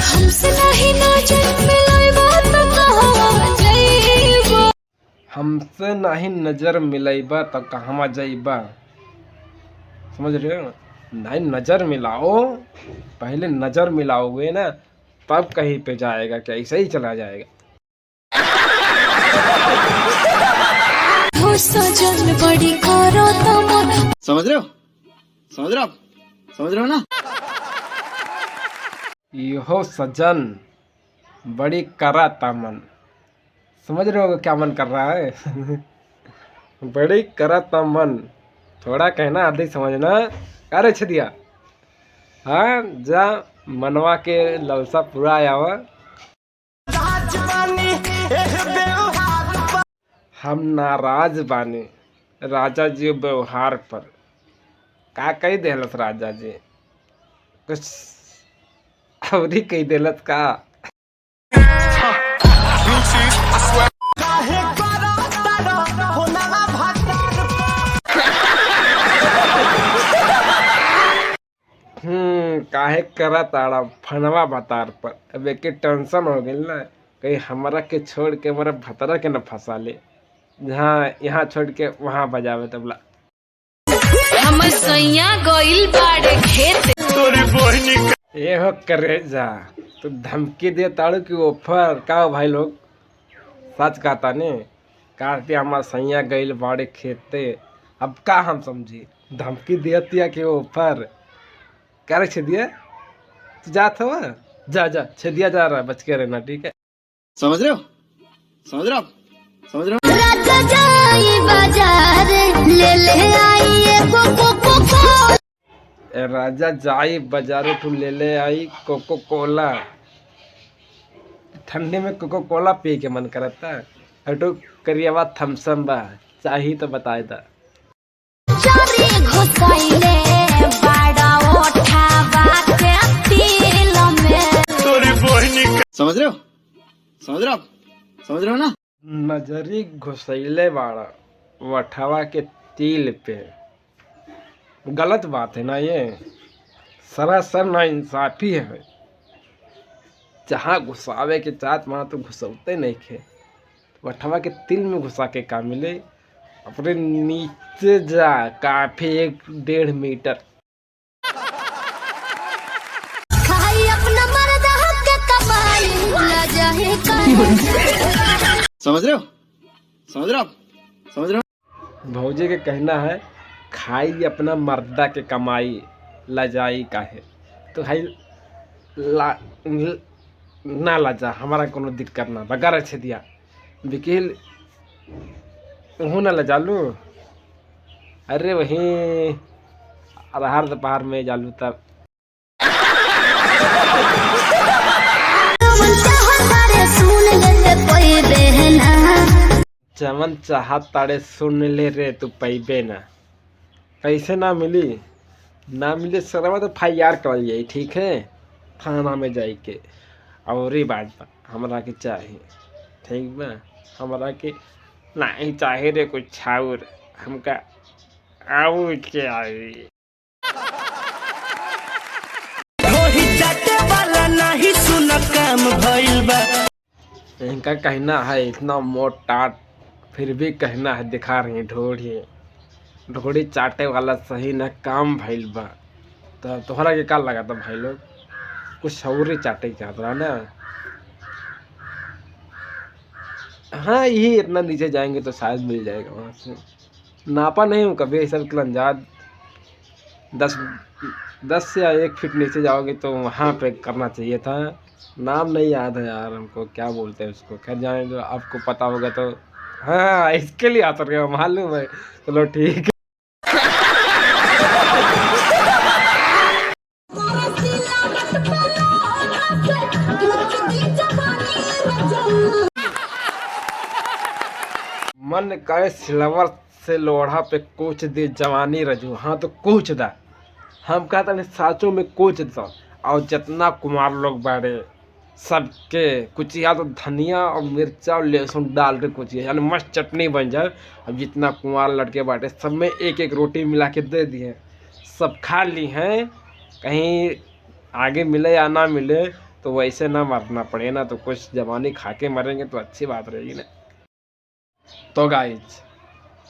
हमसे नहीं नजर मिलाइबा त कहवा जाइबा। हमसे नहीं नजर मिलाइबा तो कहवा जाइबा। समझ रहे हो? नहीं नजर मिलाओ, पहले नजर मिलाओगे ना तब कहीं पे जाएगा, क्या ऐसे ही चला जाएगा। हो सजन बड़ी करो तो मन। समझ रहे हो? समझ रहे हो? समझ रहे हो ना? यो सजन बड़ी करा तामन। समझ रहे हो क्या मन कर रहा है? बड़ी करा तामन, थोड़ा कहना आधी समझना। अरे छदिया, हाँ जा मनवा के ललसा पूरा आया हुआ। हम नाराज बानी राजा जी व्यवहार पर। का कही देलत राजा जी? कुछ और ही कही देलत का? काहे करा ताड़ा फनवा भतार पर। अब एक टेंशन हो गई ना, कहीं हमारा के छोड़ के हमारा भतरा के न फंसा ले, जहाँ यहाँ छोड़ के वहाँ बजावे तबला। हम सैया गइल बाड़े खेत। ये हो करे जा, तो धमकी दे ताड़ू की ऑफर का भाई लोग? सच कहता ने कहते हमारा सैया गइल बाड़े खेते। अब का हम समझी धमकी दिया कि ऑफर करे छेदिया तो जात हो। जा जा छेदिया जा रहा है, बच के रहना, ठीक है? समझ रहे हो? समझ रहे हो? समझ रहे हो? राजा जाई बाजार ले ले आई कोको। राजा जाई बाजारे तू ले आई कोको कोला। ठंडे में कोको कोला पी के मन करता है। हटो करिएवा थम्सम बा चाहिए तो बताए था। समझ रहे हो? समझ रहे हो? समझ रहे हो ना? नजरी घुसैले बाड़ा वठवा के तिल पे। गलत बात है ना ये, सरासर ना इंसाफी है। जहाँ घुसावे के चाहत वहाँ तो घुसौते नहीं खे। वठवा के तिल में घुसा के का मिले? अपने नीचे जा काफी 1-1.5 मीटर। समझ रहे हो? समझ रहे हो? समझ रहे हो? भौजी के कहना है खाई अपना मर्दा के कमाई लजाई का है। तो भाई ना लजा, हमारा कोनो दिक्कत ना बगैर अच्छे दिया वकील हूँ ना लजा लू। अरे वहीं अरहर दोपहर में जालू तब। चमन चाहत ताड़े सुन ले रे तू पैबे ना। कैसे ना मिली? ना मिले सरवा तो FIR कर जाई, ठीक है? थाना में जाई के। और ही बात बा हमरा के चाहिए, ठीक बा? हमरा के नहीं चाहे रे कुछ छाउर, हमका आउ के आई। इनका कहना है इतना मोटा फिर भी कहना है दिखा रही ढोड़ी ढोड़ी चाटे वाला सही ना काम भइल बा। तो तोहरा के का लगा था भाई लोग? कुछ और ही चाटे चाहत रहा ना। हाँ यही इतना नीचे जाएंगे तो शायद मिल जाएगा वहाँ से। नापा नहीं हूँ कभी ऐसा अंदाज। 10 या 1 फीट नीचे जाओगे तो वहाँ पे करना चाहिए था। नाम नहीं याद है यार हमको, क्या बोलते हैं उसको। खैर जाने जो आपको पता होगा तो। हाँ इसके लिए आता रहा मालूम है। चलो ठीक है। मन करे सिलवर से लोढ़ा पे कोच दे जवानी रजू। हाँ तो कोच दा, हम कहता नहीं साचों में कोच दा। और जितना कुमार लोग बैठे सबके कुचिया तो धनिया और मिर्चा और लहसुन डाल के कुचिया, यानी मस्त चटनी बन जाए। अब जितना कुमार लड़के बैठे सब में 1-1 रोटी मिला के दे दिए, सब खा ली हैं। कहीं आगे मिले या ना मिले तो वैसे ना मरना पड़े ना, तो कुछ जवानी खा के मरेंगे तो अच्छी बात रहेगी ना। तो गाइज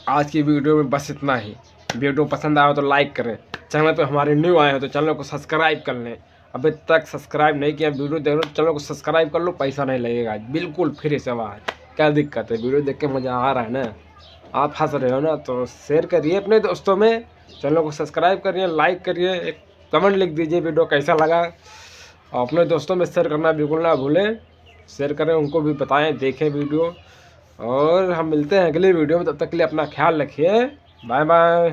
आज की वीडियो में बस इतना ही। वीडियो पसंद आया तो लाइक करें, चैनल पे हमारे न्यू आए हो तो चैनल को सब्सक्राइब कर लें। अभी तक सब्सक्राइब नहीं किया, वीडियो देख लो तो चैनल को सब्सक्राइब कर लो, पैसा नहीं लगेगा, बिल्कुल फ्री सेवा है। क्या दिक्कत है, वीडियो देख के मज़ा आ रहा है ना, आप हंस रहे हो ना, तो शेयर करिए अपने दोस्तों में, चैनल को सब्सक्राइब करिए, लाइक करिए, एक कमेंट लिख दीजिए वीडियो कैसा लगा। और अपने दोस्तों में शेयर करना बिल्कुल ना भूलें, शेयर करें, उनको भी बताएं देखें वीडियो। और हम मिलते हैं अगले वीडियो में, तब तक के लिए अपना ख्याल रखिए। Bye bye.